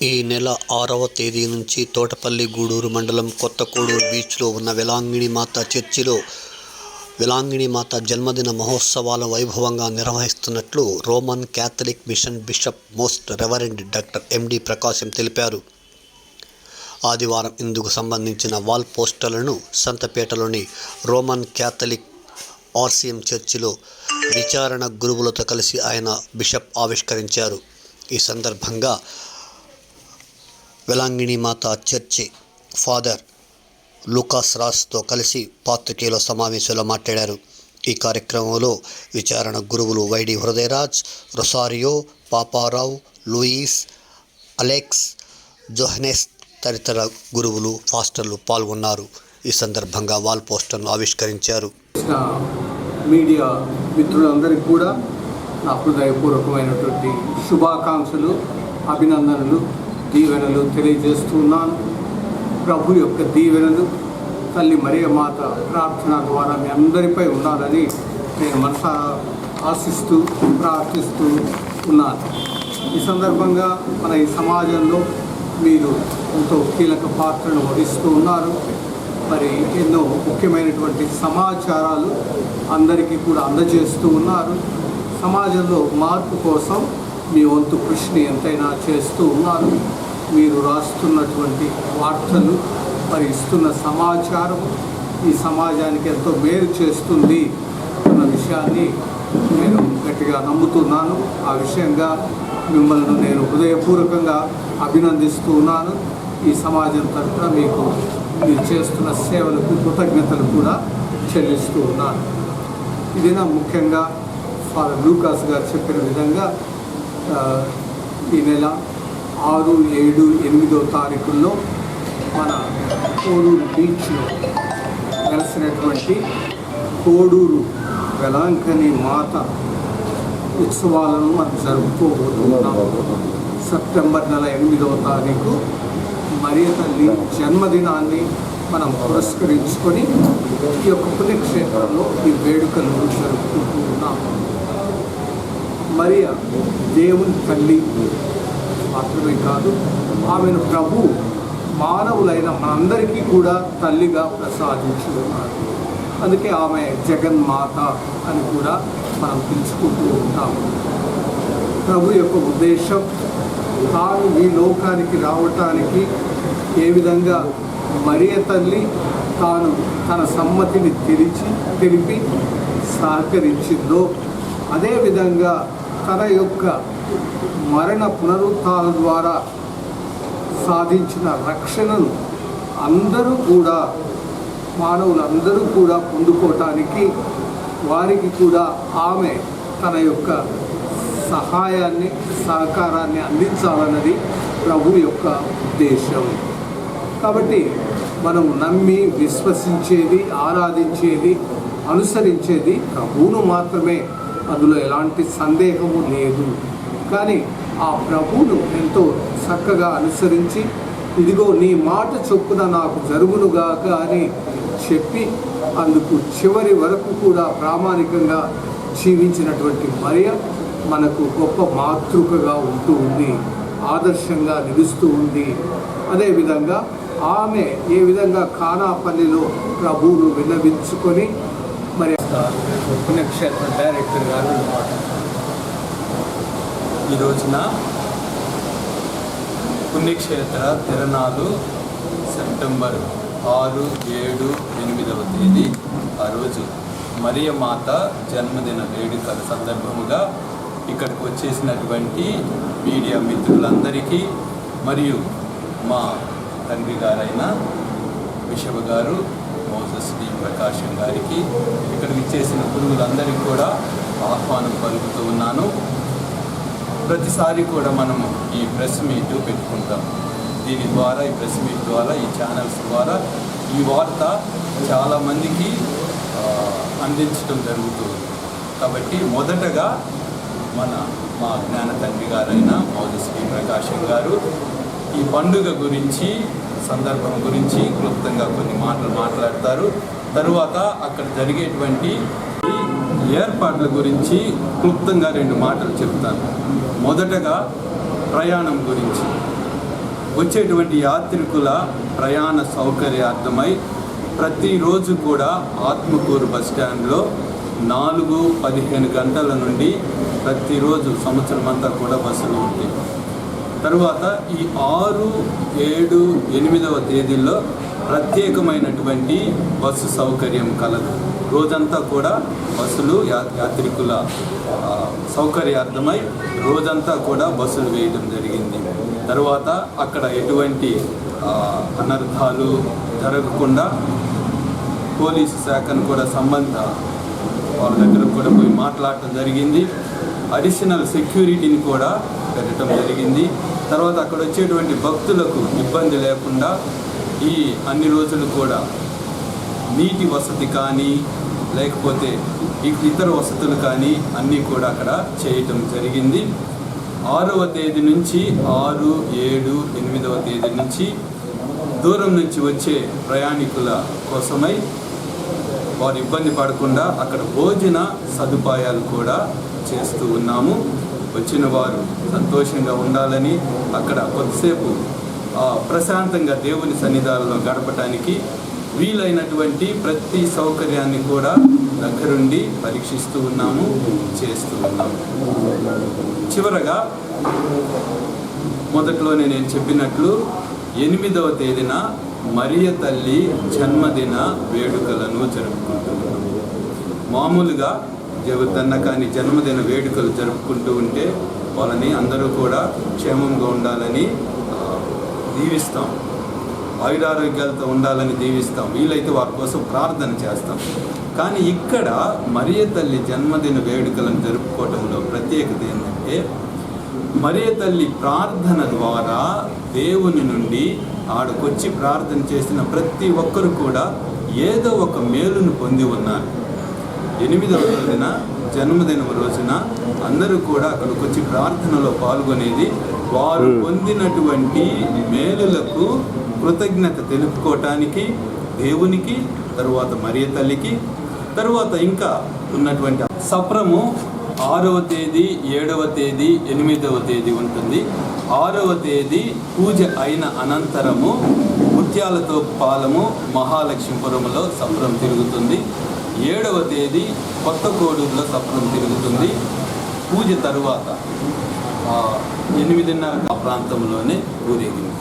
ఈ నెల 6వ తేదీ నుంచి తోటపల్లి గూడూరు మండలం కొత్తకోడూరు బీచ్లో ఉన్న వేలాంగిణి మాత చర్చిలో వేలాంగిణి మాత జన్మదిన మహోత్సవాల వైభవంగా నిర్వహిస్తున్నట్లు Roman Catholic mission bishop most reverend doctor MD Prakasam తెలిపారు. ఆదివారం ఇందుకు సంబంధించిన వాల్ పోస్టర్లను సంతపేటలోని రోమన్ క్యాథలిక్ ఆర్సీఎం చర్చిలో విచారణ గురువులతో కలిసి ఆయన బిషప్ ఆవిష్కరించారు. ఈ సందర్భంగా వేలాంగిణి మాత చర్చి ఫాదర్ లూకాస్ రాస్తో కలిసి పాత్రికేయుల సమావేశంలో మాట్లాడారు. ఈ కార్యక్రమంలో విచారణ గురువులు YD Hridayaraj, Rosario, Paparao, Louis, Alex, Johannes తదితర గురువులు, ఫాస్టర్లు పాల్గొన్నారు. ఈ సందర్భంగా వాల్ పోస్టర్ను ఆవిష్కరించారు. మీడియా మిత్రులందరికీ కూడా నా హృదయపూర్వకమైనటువంటి శుభాకాంక్షలు, అభినందనలు, దీవెనలు తెలియజేస్తున్నాను. ప్రభు యొక్క దీవెనలు తల్లి మరియ మాత ప్రార్థన ద్వారా మీ అందరిపై ఉండాలని నేను మనసారా ఆశిస్తూ ప్రార్థిస్తూ ఉన్నాను. ఈ సందర్భంగా మన ఈ సమాజంలో మీరు ఎంతో కీలక పాత్రను వహిస్తూ ఉన్నారు. మరి ఎన్నో ముఖ్యమైనటువంటి సమాచారాలు అందరికీ కూడా అందజేస్తూ ఉన్నారు. సమాజంలో మార్పు కోసం మీ వంతు కృషిని ఎంతైనా చేస్తూ ఉన్నారు. మీరు రాస్తున్నటువంటి వార్తలు, మరి ఇస్తున్న సమాచారం ఈ సమాజానికి ఎంతో మేలు చేస్తుంది అన్న విషయాన్ని నేను గట్టిగా నమ్ముతున్నాను. ఆ విషయంగా మిమ్మల్ని నేను హృదయపూర్వకంగా అభినందిస్తూ ఉన్నాను. ఈ సమాజం తరఫున మీకు మీరు చేస్తున్న సేవలకు కృతజ్ఞతలు కూడా చెల్లిస్తూ ఉన్నాను. ఇదినా ముఖ్యంగా ఫాదర్ లూకాస్ గారు చెప్పిన విధంగా ఈ నెల 6, 7, 8వ తారీఖుల్లో మన కోడూరు బీచ్లో కలిసినటువంటి కోడూరు వేలాంగిణి మాత ఉత్సవాలను మనం జరుపుకోబోతున్నాము. సెప్టెంబర్ నెల 8వ తారీఖు మరియ తల్లి జన్మదినాన్ని మనం పురస్కరించుకొని ఈ యొక్క పుణ్యక్షేత్రంలో ఈ వేడుకలు జరుపుకుంటూ ఉన్నాము. మరియ దేవుని తల్లి మాత్రమే కాదు, ఆమెను ప్రభు మానవులైన మనందరికీ కూడా తల్లిగా ప్రసాదించి ఉన్నారు. అందుకే ఆమె జగన్మాత అని కూడా మనం పిలుచుకుంటూ ఉంటాము. ప్రభు యొక్క ఉద్దేశం తాను ఈ లోకానికి రావటానికి ఏ విధంగా మరియ తల్లి తాను తన సమ్మతిని తెలిపి సహకరించిందో, అదేవిధంగా తన యొక్క మరణ పునరుత్థాన ద్వారా సాధించిన రక్షణను అందరూ కూడా మానవులందరూ కూడా పొందుకోవటానికి వారికి కూడా ఆమె తన యొక్క సహాయాన్ని, సహకారాన్ని అందించాలన్నది ప్రభు యొక్క ఉద్దేశం. కాబట్టి మనం నమ్మి విశ్వసించేది, ఆరాధించేది, అనుసరించేది ప్రభువును మాత్రమే. అందులో ఎలాంటి సందేహము లేదు. కానీ ఆ ప్రభువును ఎంతో చక్కగా అనుసరించి, ఇదిగో నీ మాట చొప్పున నాకు జరుగునుగాక అని చెప్పి అందుకు చివరి వరకు కూడా ప్రామాణికంగా జీవించినటువంటి మరియ మనకు గొప్ప మాతృకగా ఉంటూ ఉంది, ఆదర్శంగా నిలుస్తూ ఉంది. అదేవిధంగా ఆమె ఏ విధంగా కానాపల్లిలో ప్రభువును విన్నవించుకొని మరి పుణ్యక్షేత్ర డైరెక్టర్ గారు ఈ రోజున పుణ్యక్షేత్ర తిరణాలు సెప్టెంబర్ 6, 7, 8వ తేదీ ఆ రోజు మరియ మాత జన్మదిన వేడుకల సందర్భముగా ఇక్కడికి వచ్చేసినటువంటి మీడియా మిత్రులందరికీ మరియు మా తండ్రి గారైన బిషప్ గారు మోసెస్ డి ప్రకాశం గారికి, ఇక్కడికి ఇచ్చేసిన గురువులందరికీ కూడా ఆహ్వానం పలుకుతూ ఉన్నాను. ప్రతిసారి కూడా మనము ఈ ప్రెస్ మీట్ పెట్టుకుంటాం. దీని ద్వారా, ఈ ప్రెస్ మీట్ ద్వారా, ఈ ఛానల్స్ ద్వారా ఈ వార్త చాలామందికి అందించడం జరుగుతుంది. కాబట్టి మొదటగా మా జ్ఞాన తండ్రి గారైన మోసెస్ డి ప్రకాశం గారు ఈ పండుగ గురించి, సందర్భం గురించి క్లుప్తంగా కొన్ని మాటలు మాట్లాడతారు. తరువాత అక్కడ జరిగేటువంటి ఏర్పాట్ల గురించి క్లుప్తంగా 2 మాటలు చెప్తాను. మొదటగా ప్రయాణం గురించి వచ్చేటువంటి యాత్రికుల ప్రయాణ సౌకర్యార్థమై ప్రతిరోజు కూడా ఆత్మకూరు బస్టాండ్లో 4-15 గంటల నుండి ప్రతిరోజు సంవత్సరం అంతా కూడా బస్సులు ఉంటాయి. తరువాత ఈ 6, 7, 8వ తేదీల్లో ప్రత్యేకమైనటువంటి బస్సు సౌకర్యం కలదు. రోజంతా కూడా బస్సులు యాత్రికుల సౌకర్యార్థమై రోజంతా కూడా బస్సులు వేయడం జరిగింది. తర్వాత అక్కడ ఎటువంటి అనర్థాలు జరగకుండా పోలీసు శాఖను కూడా సంబంధ వాళ్ళ దగ్గర కూడా పోయి మాట్లాడటం జరిగింది. అడిషనల్ సెక్యూరిటీని కూడా పెట్టడం జరిగింది. తర్వాత అక్కడ వచ్చేటువంటి భక్తులకు ఇబ్బంది లేకుండా ఈ అన్ని రోజులు కూడా నీటి వసతి కానీ లేకపోతే ఇతర వసతులు కానీ అన్నీ కూడా అక్కడ చేయటం జరిగింది. 6వ తేదీ నుంచి 6, 7, 8వ తేదీ నుంచి దూరం నుంచి వచ్చే ప్రయాణికుల కోసమై వారు ఇబ్బంది పడకుండా అక్కడ భోజన సదుపాయాలు కూడా చేస్తూ ఉన్నాము. వచ్చిన వారు సంతోషంగా ఉండాలని అక్కడ కొద్దిసేపు ప్రశాంతంగా దేవుని సన్నిధానంలో గడపడానికి వీలైనటువంటి ప్రతి సౌకర్యాన్ని కూడా దగ్గరుండి పరీక్షిస్తూ ఉన్నాము, చేస్తూ ఉన్నాము. చివరగా మొదట్లోనే నేను చెప్పినట్లు 8వ తేదీన మరియ తల్లి జన్మదిన వేడుకలను జరుపుకుంటున్నాము. మామూలుగా ఎవరిదన్నా కానీ జన్మదిన వేడుకలు జరుపుకుంటూ ఉంటే వాళ్ళని అందరూ కూడా క్షేమంగా ఉండాలని దీవిస్తాం, ఆయురారోగ్యాలతో ఉండాలని దీవిస్తాం, వీలైతే వారి కోసం ప్రార్థన చేస్తాం. కానీ ఇక్కడ మరియ తల్లి జన్మదిన వేడుకలను జరుపుకోవడంలో ప్రత్యేకత ఏంటంటే మరియ తల్లి ప్రార్థన ద్వారా దేవుని నుండి ఆడకొచ్చి ప్రార్థన చేసిన ప్రతి ఒక్కరు కూడా ఏదో ఒక మేలును పొంది ఉన్నారు. 8వ రోజున జన్మదిన రోజున అందరూ కూడా అక్కడికి వచ్చి ప్రార్థనలో పాల్గొనేది వారు పొందినటువంటి మేలులకు కృతజ్ఞత తెలుపుకోవటానికి దేవునికి, తరువాత మరియ తల్లికి, తరువాత ఇంకా ఉన్నటువంటి సప్రము 6వ తేదీ, 7వ తేదీ, 8వ తేదీ ఉంటుంది. 6వ తేదీ పూజ అయిన అనంతరము ముత్యాలతో పాలము మహాలక్ష్మీపురంలో సప్రం తిరుగుతుంది. 7వ తేదీ కొత్త కోడూరులో సప్రం తిరుగుతుంది. పూజ తరువాత 8:30 ఆ ప్రాంతంలోనే ఊరేగింపు.